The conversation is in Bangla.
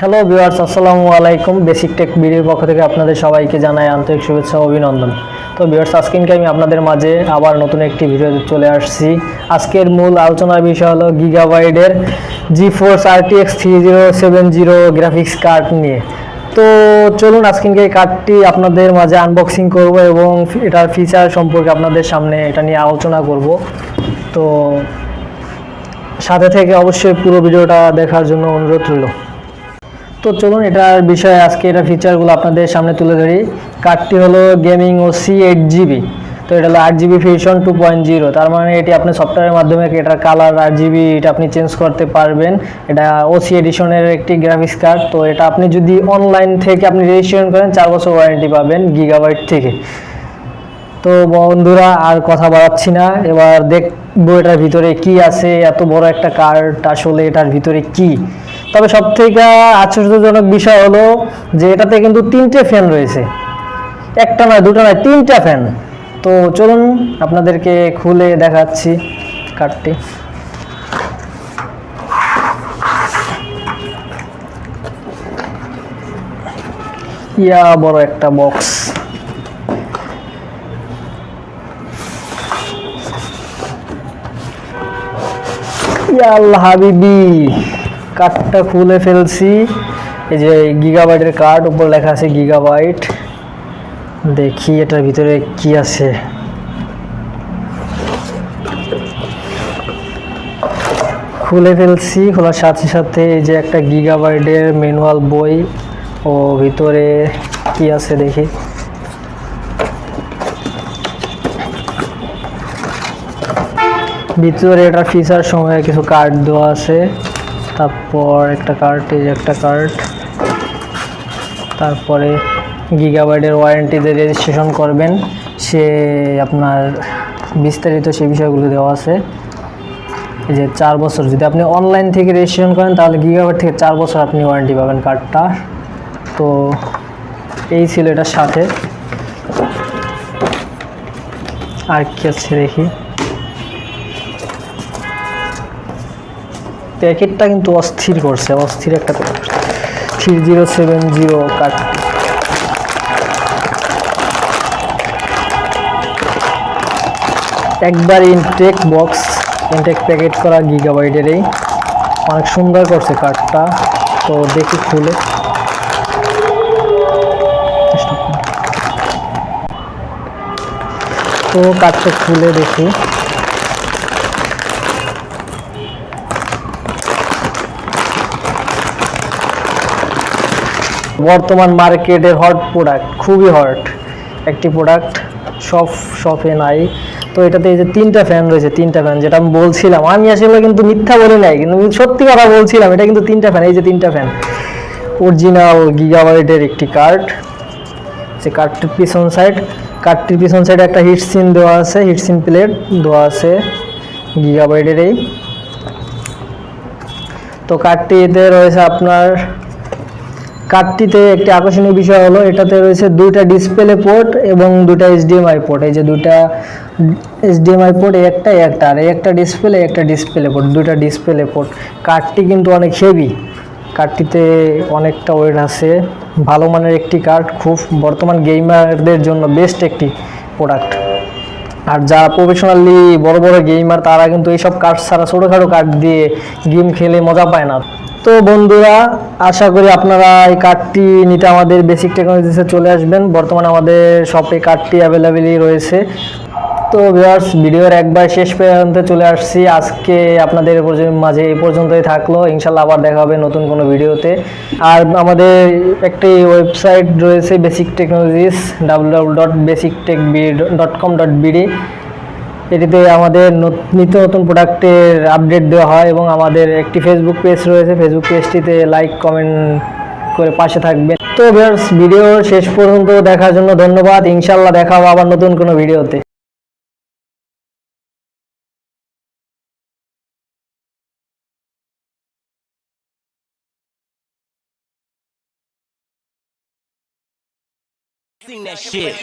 হ্যালো ভিউয়ার্স, আসসালামু আলাইকুম। বেসিক টেক ভিডিওর পক্ষ থেকে আপনাদের সবাইকে জানাই আন্তরিক শুভেচ্ছা ও অভিনন্দন। তো ভিউয়ার্স, আজকে আমি আপনাদের মাঝে আবার নতুন একটি ভিডিওতে চলে আসছি। আজকের মূল আলোচনার বিষয় হলো গিগাবাইটের GeForce RTX 3070 গ্রাফিক্স কার্ড নিয়ে। তো চলুন আজকে এই কার্ডটি আপনাদের মাঝে আনবক্সিং করব এবং এটার ফিচার সম্পর্কে আপনাদের সামনে এটা নিয়ে আলোচনা করব। তো সাথে থেকে অবশ্যই পুরো ভিডিওটা দেখার জন্য অনুরোধ রইল। তো চলুন এটার বিষয়ে আজকে এটা ফিচারগুলো আপনাদের সামনে তুলে ধরি। কার্ডটি হলো গেমিং ওসি 8GB। তো এটা হলো 8GB ফিউশন 2.0। তার মানে এটি আপনি সফটওয়্যারের মাধ্যমে এটার কালার 8GB এটা আপনি চেঞ্জ করতে পারবেন। এটা ওসি এডিশনের একটি গ্রাফিক্স কার্ড। তো এটা আপনি যদি অনলাইন থেকে আপনি রেজিস্ট্রেশন করেন 4 বছর ওয়ারেন্টি পাবেন গিগাবাইট থেকে। তো বন্ধুরা আর কথা বাড়াচ্ছি না, এবার দেখবো এটার ভিতরে কি আছে। এত বড় একটা কার্ড, আসলে এটার ভিতরে কি। তবে সবথেকে আশ্চর্যজনক বিষয় হলো যে এটাতে কিন্তু 3টে ফ্যান রয়েছে, একটা নয় দুটো নয় 3টা ফ্যান। তো চলুন আপনাদেরকে খুলে দেখাচ্ছি কার্ডটি। ইয়া বড় একটা বক্স। ইয়া আল্লাহ হাবিবি, কার্ডটা খুলে ফেলছি। এই যে গিগাবাইটের কার্ড, উপর লেখা আছে গিগাবাইট। দেখি এটার ভিতরে কি আছে। খুলে ফেলছি। খোলার সাথে সাথে এই যে একটা গিগাবাইটের ম্যানুয়াল বই ও ভিতরে কি আছে দেখি। ভিতরে এটার ফিচার সময় কিছু কার্ড দেওয়া আছে। তারপর একটা কার্ড, এই যে একটা কার্ড। তারপরে গিগাবাইটের ওয়ারেন্টিতে রেজিস্ট্রেশন করবেন সে আপনার বিস্তারিত সেই বিষয়গুলো দেওয়া আছে। এই যে 4 বছর যদি আপনি অনলাইন থেকে রেজিস্ট্রেশন করেন তাহলে গিগাবাইট থেকে 4 বছর আপনি ওয়ারেন্টি পাবেন কার্ডটা। তো এই ছিল এটার সাথে। আর কি আছে দেখি। প্যাকেটটা কিন্তু অস্থির করছে, অস্থির একটা প্যাকেট। 3070 কার্ড। একবার ইনটেক বক্স, ইনটেক প্যাকেট করা গিগাবাইটের। এই অনেক সুন্দর করছে কার্ডটা। তো দেখি খুলে। তো কার্ডটা খুলে দেখি। বর্তমান মার্কেটের হট প্রোডাক্ট, খুবই হট একটি প্রোডাক্ট, সব শপে নাই। তো এটাতে এই যে 3টা ফ্যান রয়েছে, 3টা ফ্যান, যেটা আমি বলছিলাম। আমি আসলে কিন্তু মিথ্যা বলি নাই, কিন্তু সত্যি কথা বলছিলাম। এটা কিন্তু 3টা ফ্যান, এই যে 3টা ফ্যান। অরিজিনাল গিগাবাইটের একটি কার্ড। যে কার্ডটির পিছন সাইড, কার্ডটির পিছন সাইডে একটা হিটসিন দেওয়া আছে, হিটসিন প্লেট দেওয়া আছে গিগাবাইটের এই। তো কার্ডটিতে রয়েছে আপনার, কার্ডটিতে একটি আকর্ষণীয় বিষয় হলো এটাতে রয়েছে 2টা ডিসপ্লে পোর্ট এবং 2টা HDMI পোর্ট। এই যে 2টা HDMI পোর্ট, একটা আর একটা ডিসপ্লে পোর্ট, 2টা ডিসপ্লে পোর্ট। কার্ডটি কিন্তু অনেক হেভি, কার্ডটিতে অনেকটা ওয়েট আছে। ভালো মানের একটি কার্ড, খুব বর্তমান গেমারদের জন্য বেস্ট একটি প্রোডাক্ট। আর যারা প্রফেশনালি বড় বড় গেমার তারা কিন্তু এইসব কার্ড ছাড়া ছোটোখাটো কার্ড দিয়ে গেম খেলে মজা পায় না। তো বন্ধুরা, আশা করি আপনারা এই কার্ডটি নিতে আমাদের বেসিক টেকনোলজিসে চলে আসবেন। বর্তমানে আমাদের শপে কার্ডটি অ্যাভেলেবেলই রয়েছে। তো ভিউয়ার্স, ভিডিওর একবার শেষ পর্যন্ত চলে আসছি। আজকে আপনাদের মাঝে এই পর্যন্তই থাকলো। ইনশাল্লাহ আবার দেখা হবে নতুন কোনো ভিডিওতে। আর আমাদের একটি ওয়েবসাইট রয়েছে বেসিক টেকনোলজিস, www.basictechbd.com.bd। এটিতে আমাদের নিত্য নতুন প্রোডাক্টের আপডেট দেওয়া হয় এবং আমাদের একটি ফেসবুক পেজ রয়েছে। ফেসবুক পেজটিতে লাইক কমেন্ট করে পাশে থাকবেন। তো ভিউয়ার্স, ভিডিও শেষ পর্যন্ত দেখার জন্য ধন্যবাদ। ইনশাল্লাহ দেখা হবে আবার নতুন কোনো ভিডিওতে। Sing that shit.